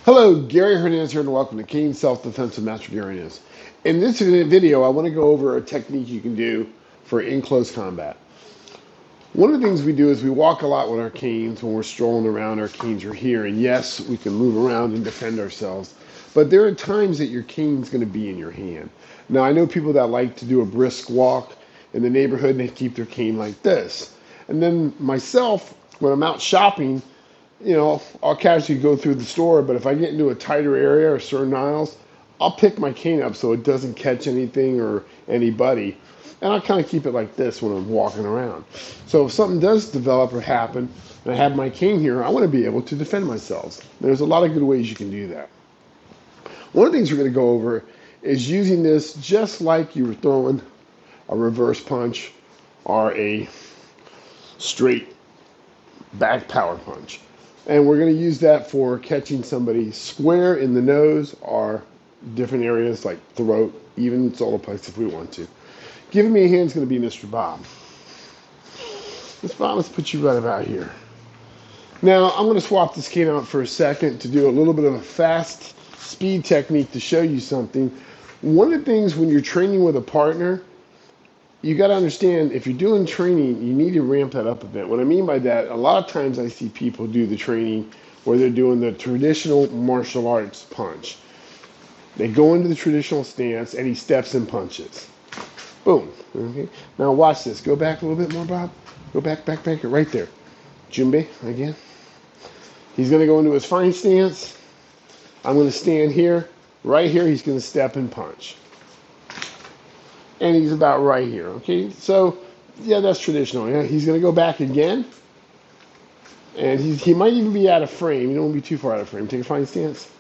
Hello, Gary Hernandez here, and welcome to Cane Self-Defense with Master Gary Hernandez. In this video, I want to go over a technique you can do for in-close combat. One of the things we do is we walk a lot with our canes when we're strolling around. Our canes are here, and yes, we can move around and defend ourselves, but there are times that your cane's going to be in your hand. Now, I know people that like to do a brisk walk in the neighborhood and they keep their cane like this. And then myself, when I'm out shopping, I'll casually go through the store, but if I get into a tighter area or certain aisles, I'll pick my cane up so it doesn't catch anything or anybody. And I'll kind of keep it like this when I'm walking around. So if something does develop or happen, and I have my cane here, I want to be able to defend myself. There's a lot of good ways you can do that. One of the things we're going to go over is using this just like you were throwing a reverse punch or a straight back power punch. And we're going to use that for catching somebody square in the nose or different areas like throat, even solar plex if we want to. Giving me a hand is going to be Mr. Bob. Mr. Bob, let's put you right about here. Now, I'm going to swap this cane out for a second to do a little bit of a fast speed technique to show you something. One of the things when you're training with a partner, you got to understand, if you're doing training, you need to ramp that up a bit. What I mean by that, a lot of times I see people do the training where they're doing the traditional martial arts punch. They go into the traditional stance and he steps and punches. Boom. Okay. Now watch this. Go back a little bit more, Bob. Go back, right there. Jumbe, again. He's going to go into his fine stance. I'm going to stand here. Right here, he's going to step and punch. And he's about right here, okay? So, yeah, that's traditional. Yeah? He's going to go back again. And he might even be out of frame. You don't want to be too far out of frame. Take a fine stance.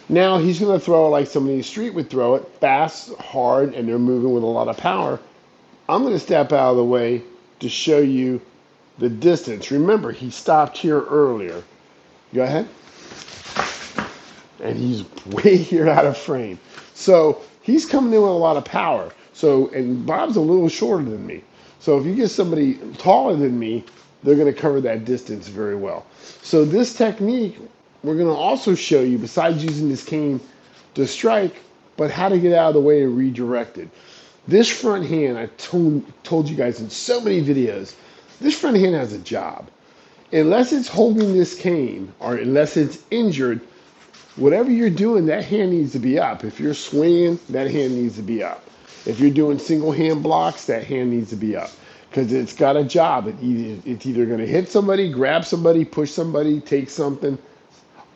Now he's going to throw like somebody in the street would throw it, fast, hard, and they're moving with a lot of power. I'm going to step out of the way to show you the distance. Remember, he stopped here earlier. Go ahead. And he's way here out of frame. So he's coming in with a lot of power. So, and Bob's a little shorter than me. So if you get somebody taller than me, they're going to cover that distance very well. So this technique, we're going to also show you, besides using this cane to strike, but how to get out of the way and redirect it. This front hand, I told you guys in so many videos, this front hand has a job. Unless it's holding this cane or unless it's injured, whatever you're doing, that hand needs to be up. If you're swinging, that hand needs to be up. If you're doing single hand blocks, that hand needs to be up. Because it's got a job. It's either going to hit somebody, grab somebody, push somebody, take something,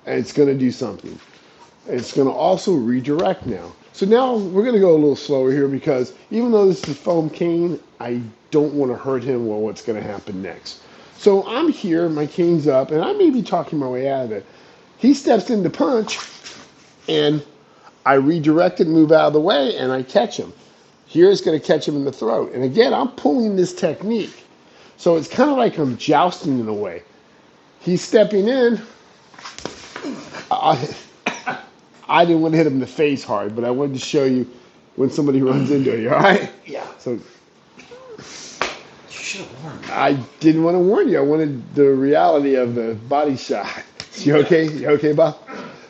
and it's going to do something. It's going to also redirect now. So now we're going to go a little slower here because even though this is a foam cane, I don't want to hurt him. Well, what's going to happen next? So I'm here, my cane's up, and I may be talking my way out of it. He steps in to punch, and I redirect it, move out of the way, and I catch him. Here it's going to catch him in the throat. And again, I'm pulling this technique. So it's kind of like I'm jousting in a way. He's stepping in. I didn't want to hit him in the face hard, but I wanted to show you when somebody runs into you, all right? Yeah. So You should have warned me. I didn't want to warn you. I wanted the reality of the body shot. You okay? You okay, Bob?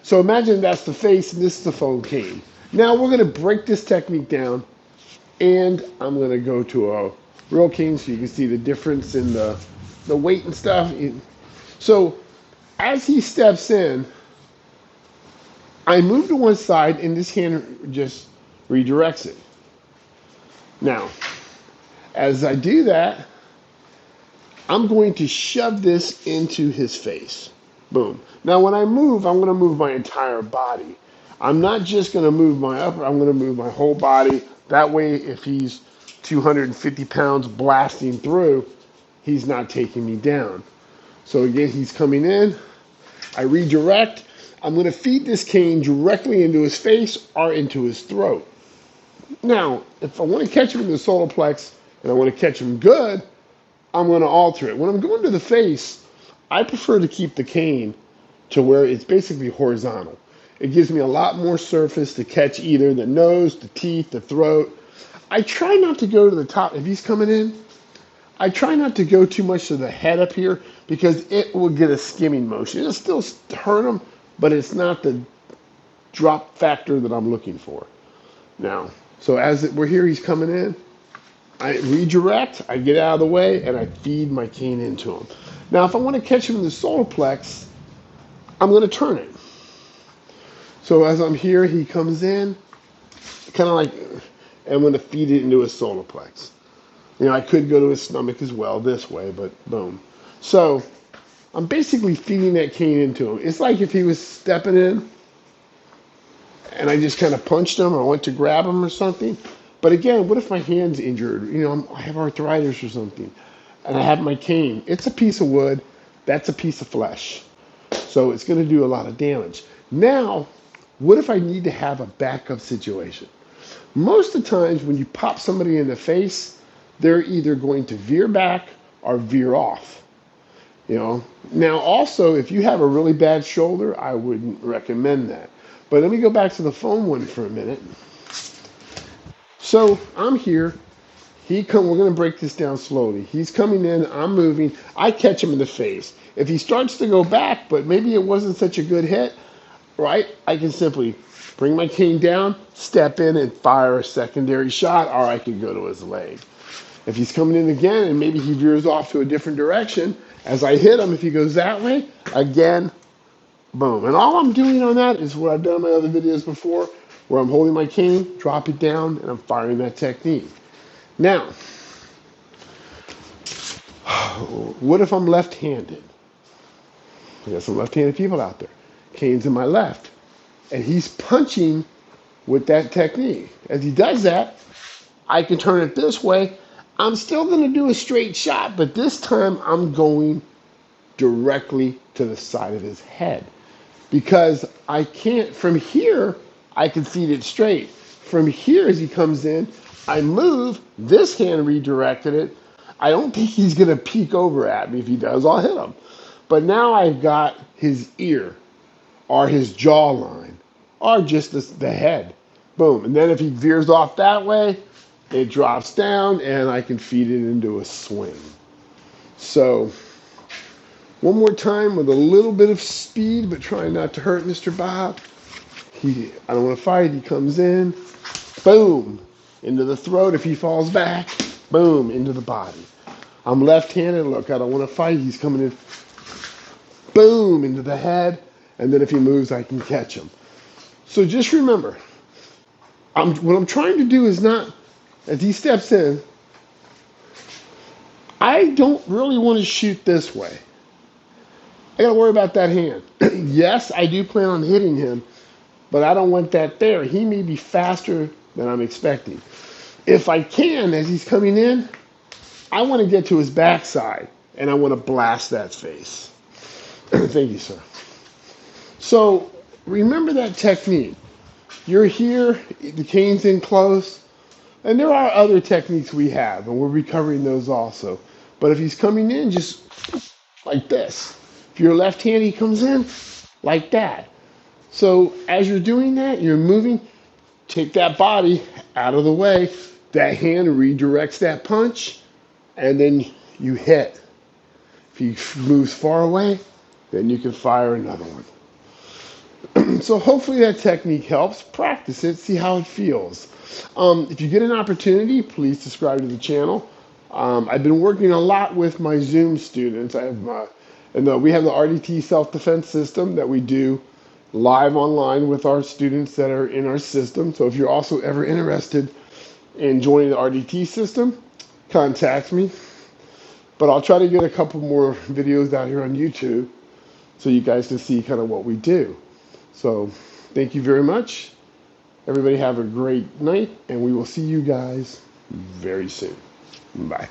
So imagine that's the face and this is the foam cane. Now we're going to break this technique down, and I'm going to go to a real cane so you can see the difference in the weight and stuff. So as he steps in, I move to one side and this hand just redirects it. Now, as I do that, I'm going to shove this into his face. Boom. Now when I move, I'm going to move my entire body. I'm not just going to move my upper, I'm going to move my whole body. That way, if he's 250 pounds blasting through, he's not taking me down. So again, he's coming in. I redirect. I'm going to feed this cane directly into his face or into his throat. Now, if I want to catch him in the solar plex and I want to catch him good, I'm going to alter it. When I'm going to the face, I prefer to keep the cane to where it's basically horizontal. It gives me a lot more surface to catch either the nose, the teeth, the throat. I try not to go to the top. If he's coming in, I try not to go too much to the head up here because it will get a skimming motion. It'll still hurt him, but it's not the drop factor that I'm looking for. Now, so we're here, he's coming in. I redirect, I get out of the way, and I feed my cane into him. Now, if I want to catch him in the solar plex, I'm going to turn it. So as I'm here, he comes in, kind of like, and I'm going to feed it into his solar plex. You know, I could go to his stomach as well this way, but boom. So I'm basically feeding that cane into him. It's like if he was stepping in and I just kind of punched him or went to grab him or something. But again, what if my hand's injured? You know, I have arthritis or something, and I have my cane. It's a piece of wood. That's a piece of flesh. So it's going to do a lot of damage. Now, what if I need to have a backup situation? Most of the times when you pop somebody in the face, they're either going to veer back or veer off. You know. Now, also, if you have a really bad shoulder, I wouldn't recommend that. But let me go back to the phone one for a minute. So I'm here. We're going to break this down slowly. He's coming in. I'm moving. I catch him in the face. If he starts to go back, but maybe it wasn't such a good hit, right? I can simply bring my cane down, step in, and fire a secondary shot, or I could go to his leg. If he's coming in again and maybe he veers off to a different direction, as I hit him, if he goes that way, again, boom. And all I'm doing on that is what I've done in my other videos before, where I'm holding my cane, drop it down, and I'm firing that technique. Now, what if I'm left-handed? I got some left-handed people out there. Cane's in my left. And he's punching with that technique. As he does that, I can turn it this way. I'm still going to do a straight shot, but this time I'm going directly to the side of his head. Because I can't, from here, I can feed it straight. From here, as he comes in, I move, this hand redirected it. I don't think he's going to peek over at me. If he does, I'll hit him. But now I've got his ear, or his jawline, or just the head. Boom. And then if he veers off that way, it drops down, and I can feed it into a swing. So, one more time with a little bit of speed, but trying not to hurt Mr. Bob. I don't want to fight. He comes in. Boom. Into the throat. If he falls back, boom, into the body. I'm left-handed. Look, I don't want to fight. He's coming in. Boom, into the head. And then if he moves, I can catch him. So just remember, what I'm trying to do is not, as he steps in, I don't really want to shoot this way. I got to worry about that hand. Yes, I do plan on hitting him, but I don't want that there. He may be faster than I'm expecting. If I can, as he's coming in, I want to get to his backside, and I want to blast that face. Thank you, sir. So remember that technique. You're here, the cane's in close, and there are other techniques we have, and we'll be covering those also. But if he's coming in, just like this. If you're left-handed, he comes in like that. So as you're doing that, you're moving, take that body out of the way, that hand redirects that punch, and then you hit. If he moves far away, then you can fire another one. So hopefully that technique helps. Practice it, see how it feels. If you get an opportunity, please subscribe to the channel. I've been working a lot with my Zoom students. We have the RDT self-defense system that we do live online with our students that are in our system. So if you're also ever interested in joining the RDT system, contact me. But I'll try to get a couple more videos out here on YouTube so you guys can see kind of what we do. So thank you very much. Everybody have a great night, and we will see you guys very soon. Bye.